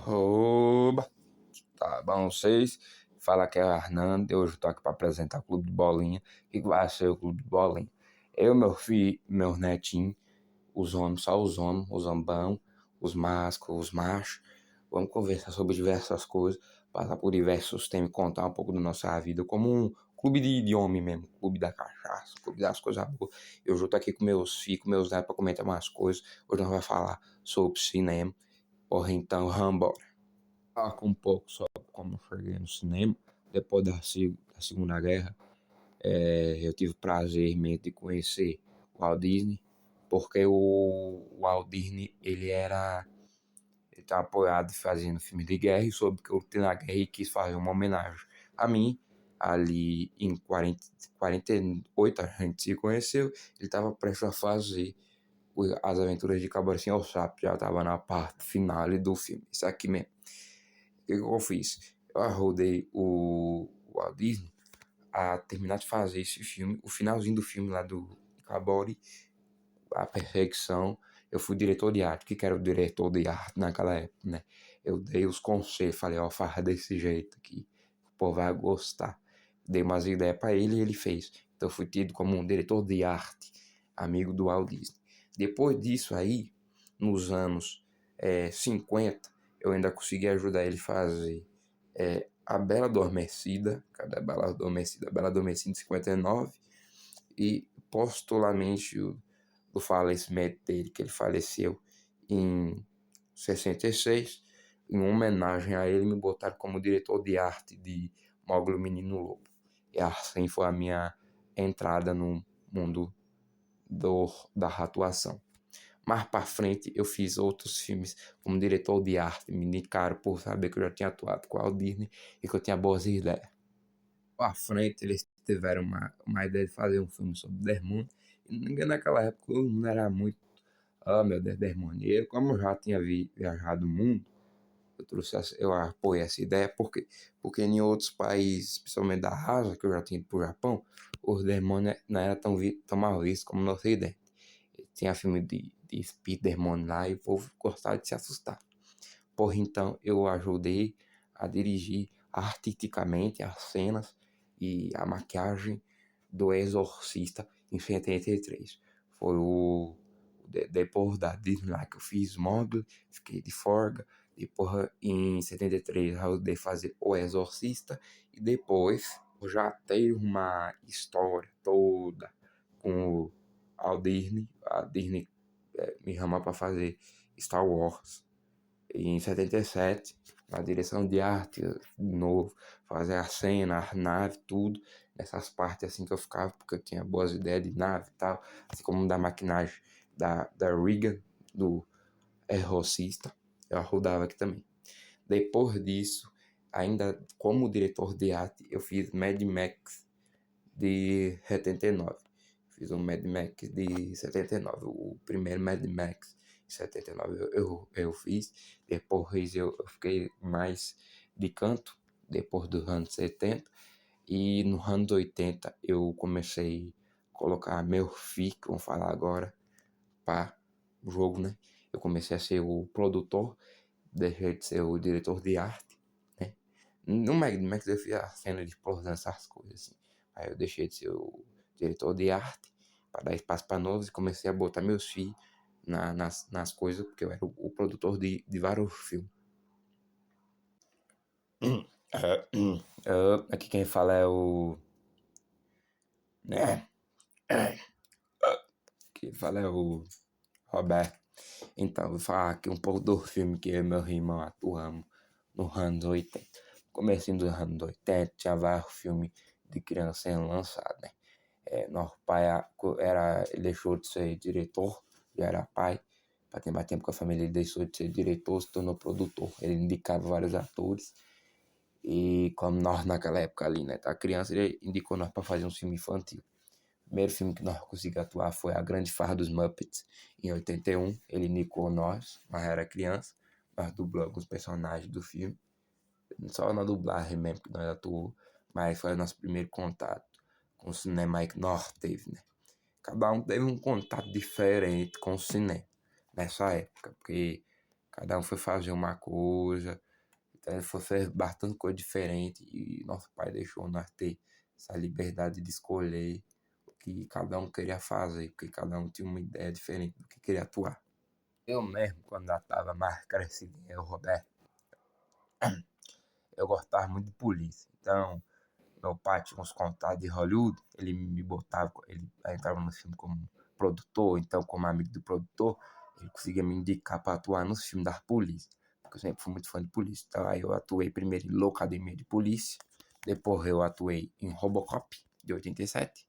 Oba, tá bom vocês? Fala que é o Arnando, hoje eu tô aqui pra apresentar o Clube de Bolinha. O que vai ser o Clube de Bolinha? Eu, meu filho, meu netinho, os homens, só os ambão, os másculos, os machos. Vamos conversar sobre diversas coisas, passar por diversos temas, contar um pouco da nossa vida, como um clube de homem mesmo, clube da cachaça, clube das coisas boas. Eu já tô aqui com meus filhos, com meus netos pra comentar umas coisas. Hoje nós vamos falar sobre cinema. Porra, então, vambora. Falar um pouco sobre como eu cheguei no cinema. Depois da Segunda Guerra, eu tive o prazer mesmo de conhecer o Walt Disney, porque o Walt Disney, ele tá apoiado fazendo filme de guerra e soube que eu lutei na guerra e quis fazer uma homenagem a mim. Ali em 48 a gente se conheceu, ele estava prestes a fazer As Aventuras de Cabocinho ao Sapo, já estava na parte final do filme, isso aqui mesmo. O que eu fiz? Eu ajudei o Walt Disney a terminar de fazer esse filme, o finalzinho do filme lá do Cabori, a perseguição. Eu fui diretor de arte. O que era o diretor de arte naquela época, né? Eu dei os conselhos, falei, ó, faz desse jeito aqui, o povo vai gostar. Dei umas ideias pra ele e ele fez. Então eu fui tido como um diretor de arte, amigo do Walt Disney. Depois disso aí, nos anos 50, eu ainda consegui ajudar ele a fazer A Bela Adormecida, cadê a Bela Adormecida? A Bela Adormecida em 59, e postulamente do falecimento dele, que ele faleceu em 66, em homenagem a ele, me botaram como diretor de arte de Mowgli o Menino Lobo. E assim foi a minha entrada no mundo da atuação. Mais para frente eu fiz outros filmes como diretor de arte, me indicaram por saber que eu já tinha atuado com a Walt Disney e que eu tinha boas ideias. Para frente eles tiveram uma ideia de fazer um filme sobre Desmond, e naquela época eu não era muito, meu Deus, Desmond. E eu, como eu já tinha viajado o mundo, eu apoiei essa ideia, porque em outros países, principalmente da Ásia, que eu já tinha ido pro Japão, os demônios não era tão mal vistos como no Ocidente. Tinha filme de espírito demônio lá e o povo gostava de se assustar. Por então eu ajudei a dirigir artisticamente as cenas e a maquiagem do Exorcista em 73. Foi depois da Disney lá que eu fiz Mowgli, fiquei de folga. Depois em 73 eu ajudei a fazer O Exorcista e depois eu já tenho uma história toda com o Walt Disney. A Disney me chamou para fazer Star Wars. E em 77, na direção de arte, de novo, fazer a cena, a nave, tudo. Nessas partes assim que eu ficava, porque eu tinha boas ideias de nave e tal. Assim como da maquinagem da Regan, do Exorcista. Eu ajudava aqui também. Depois disso, ainda como diretor de arte, eu fiz Mad Max de 79. Fiz um Mad Max de 79, o primeiro Mad Max de 79 eu fiz. Depois eu fiquei mais de canto, depois dos anos 70. E nos anos 80 eu comecei a colocar meu filho, vamos falar agora, para o jogo, né? Eu comecei a ser o produtor, deixei de ser o diretor de arte, né? No Mad Max eu fiz a cena de explosão, essas coisas assim. Aí eu deixei de ser o diretor de arte para dar espaço para novos e comecei a botar meus filhos nas coisas, porque eu era o produtor de vários filmes. Aqui quem fala é o. Né? Quem fala é o Roberto. Então, vou falar aqui um pouco do filme que eu e meu irmão atuamos nos anos 80. No comecinho dos anos 80, tinha vários filmes de criança sendo lançados, né? Nosso pai ele deixou de ser diretor, já era pai. Para ter mais tempo com a família, ele deixou de ser diretor, se tornou produtor. Ele indicava vários atores. E como nós naquela época ali, né, tá criança, ele indicou nós para fazer um filme infantil. O primeiro filme que nós conseguimos atuar foi A Grande Farra dos Muppets, em 81. Ele indicou nós era criança. Nós dublamos os personagens do filme. Só na dublagem mesmo que nós atuamos. Mas foi o nosso primeiro contato com o cinema aí que nós teve, né? Cada um teve um contato diferente com o cinema nessa época, porque Cada um foi fazer uma coisa. Então ele foi fazer bastante coisa diferente. E nosso pai deixou nós ter essa liberdade de escolher o que cada um queria fazer, porque cada um tinha uma ideia diferente do que queria atuar. Eu mesmo, quando já estava mais crescido, eu, Roberto, eu gostava muito de polícia. Então, meu pai tinha uns contatos de Hollywood, ele me botava, ele entrava no filme como produtor, então como amigo do produtor, ele conseguia me indicar para atuar nos filmes da polícia, porque eu sempre fui muito fã de polícia. Então aí eu atuei primeiro em Loucademia de Polícia, depois eu atuei em Robocop, de 87,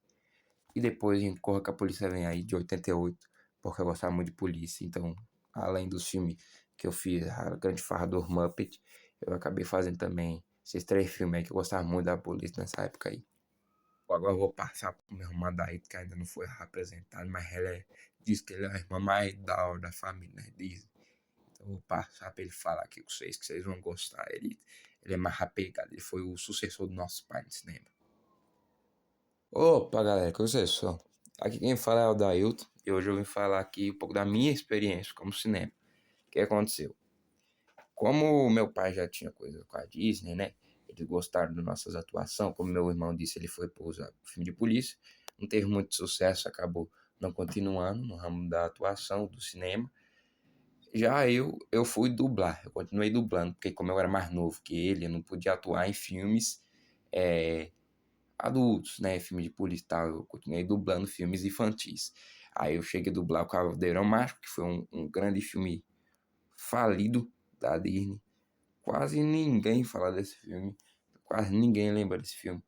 e depois em Corra que a Polícia Vem Aí, de 88, porque eu gostava muito de polícia. Então, além dos filmes que eu fiz, A Grande Farra do Muppet, eu acabei fazendo também esses três filmes aí que eu gostava muito da polícia nessa época aí. Agora eu vou passar pro meu irmão daí, que ainda não foi apresentado, mas diz que ele é a irmã mais da hora da família, né? Diz. Então eu vou passar pra ele falar aqui com vocês, que vocês vão gostar. Ele é mais apegado, ele foi o sucessor do nosso pai no cinema. Opa, galera, que vocês são? Aqui quem fala é o Dailton, e hoje eu vim falar aqui um pouco da minha experiência como cinema. O que aconteceu? Como meu pai já tinha coisa com a Disney, né? Eles gostaram das nossas atuações. Como meu irmão disse, ele foi para o filme de polícia. Não teve muito sucesso, acabou não continuando no ramo da atuação, do cinema. Já eu fui dublar, eu continuei dublando, porque como eu era mais novo que ele, eu não podia atuar em filmes é, adultos, né? Filme de polícia e tal. Eu continuei dublando filmes infantis. Aí eu cheguei a dublar o Caldeirão Mágico, que foi um grande filme falido da Disney. Quase ninguém fala desse filme. Quase ninguém lembra desse filme.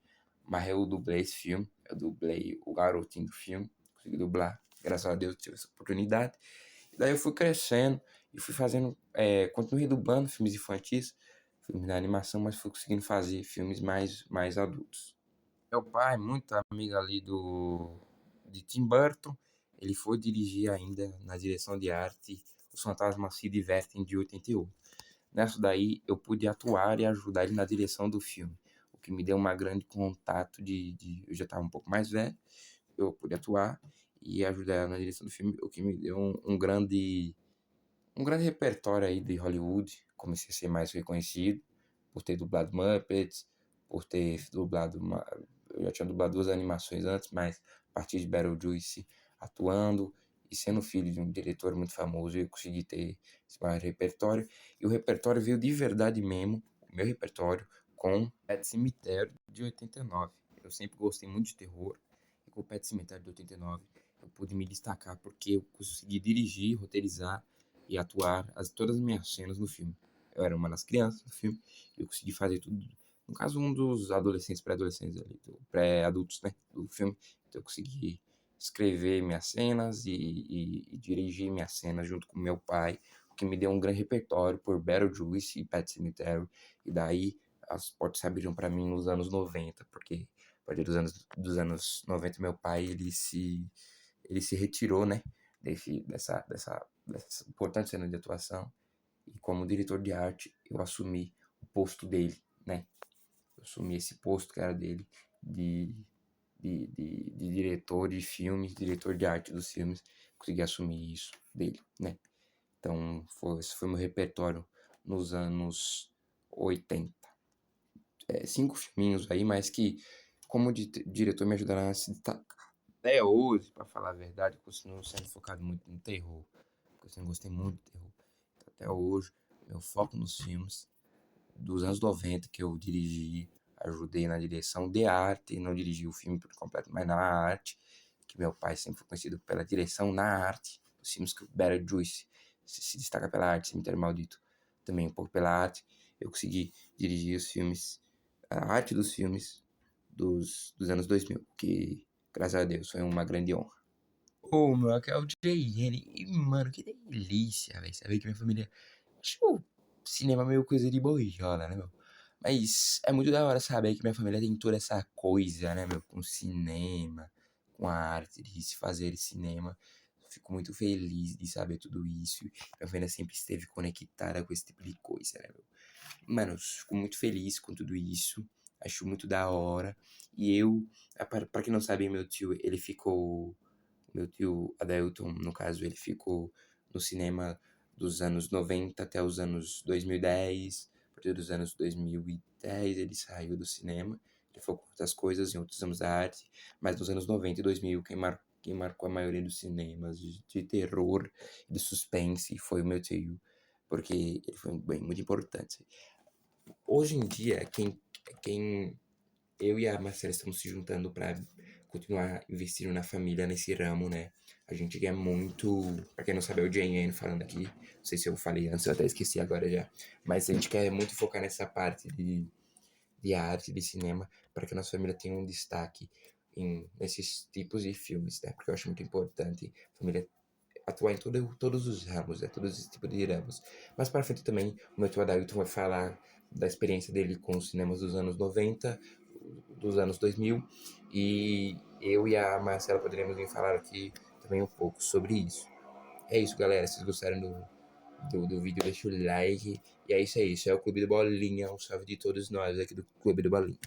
Mas eu dublei esse filme. Eu dublei o garotinho do filme. Consegui dublar. Graças a Deus eu tive essa oportunidade. E daí eu fui crescendo e fui fazendo. Continuei dublando filmes infantis, filmes da animação, mas fui conseguindo fazer filmes mais adultos. Meu pai, muito amigo ali de Tim Burton, ele foi dirigir ainda na direção de arte Os Fantasmas Se Divertem de 88. Nessa daí eu pude atuar e ajudar ele na direção do filme, o que me deu uma grande contato eu já estava um pouco mais velho, eu pude atuar e ajudar na direção do filme, o que me deu um grande repertório aí de Hollywood. Comecei a ser mais reconhecido por ter dublado Muppets, por ter dublado eu já tinha dublado duas animações antes, mas a partir de Beetlejuice atuando e sendo filho de um diretor muito famoso, eu consegui ter esse maior repertório. E o repertório veio de verdade mesmo, o meu repertório, com Pet Cemitério de 89. Eu sempre gostei muito de terror, e com o Pet Cemitério de 89 eu pude me destacar porque eu consegui dirigir, roteirizar e atuar todas as minhas cenas no filme. Eu era uma das crianças do filme e eu consegui fazer tudo. No caso, um dos adolescentes, pré-adolescentes ali, pré-adultos, né, do filme. Então eu consegui escrever minhas cenas e dirigir minhas cenas junto com meu pai, o que me deu um grande repertório por Beetlejuice e Pet Sematary. E daí as portas se abriram para mim nos anos 90, porque a partir dos anos 90 meu pai ele se retirou, né, dessa importante cena de atuação. E como diretor de arte, eu assumi o posto dele, né? Eu assumi esse posto que era dele, de, de diretor de filmes, diretor de arte dos filmes. Consegui assumir isso dele, né? Então, esse foi meu repertório nos anos 80. Cinco filminhos aí, mas que, como diretor, me ajudaram a se destacar. Até hoje, para falar a verdade, eu continuo sendo focado muito no terror. Porque eu sempre gostei muito de terror. Então, até hoje, meu foco nos filmes dos anos 90 que eu dirigi, ajudei na direção de arte, não dirigi o filme por completo, mas na arte, que meu pai sempre foi conhecido pela direção na arte, os filmes que o Beetlejuice se destaca pela arte, Cemitério Maldito também um pouco pela arte, eu consegui dirigir os filmes, a arte dos filmes dos anos 2000, que graças a Deus foi uma grande honra. Ô, meu, aqui é o JN. E, mano, que delícia, velho. Saber que minha família. Tipo, cinema é meio coisa de boiola, né, meu? Mas é muito da hora saber que minha família tem toda essa coisa, né, meu? Com cinema, com a arte de se fazer cinema. Fico muito feliz de saber tudo isso. Minha família sempre esteve conectada com esse tipo de coisa, né, meu? Mano, eu fico muito feliz com tudo isso. Acho muito da hora. E pra quem não sabe, meu tio, ele ficou. Meu tio Adailton, no caso, ele ficou no cinema dos anos 90 até os anos 2010. A partir dos anos 2010 ele saiu do cinema, ele focou em outras coisas, em outros ramos da arte, mas nos anos 90 e 2000 quem marcou a maioria dos cinemas de terror e de suspense foi o meu tio, porque ele foi bem, muito importante. Hoje em dia, quem eu e a Marcela estamos se juntando para continuar investindo na família nesse ramo, né? A gente quer muito. Pra quem não sabe, é o Jane falando aqui. Não sei se eu falei antes, eu até esqueci agora já. Mas a gente quer muito focar nessa parte de arte, de cinema, para que a nossa família tenha um destaque nesses tipos de filmes, né? Porque eu acho muito importante a família atuar em todos os ramos, né? Todos os tipos de ramos. Mas para frente também, o meu tio Adailton vai falar da experiência dele com os cinemas dos anos 90, dos anos 2000, e eu e a Marcela poderíamos vir falar aqui também um pouco sobre isso. É isso, galera. Se vocês gostaram do vídeo, deixa o like. E é isso aí. Isso é o Clube do Bolinha. Um salve de todos nós aqui do Clube do Bolinha.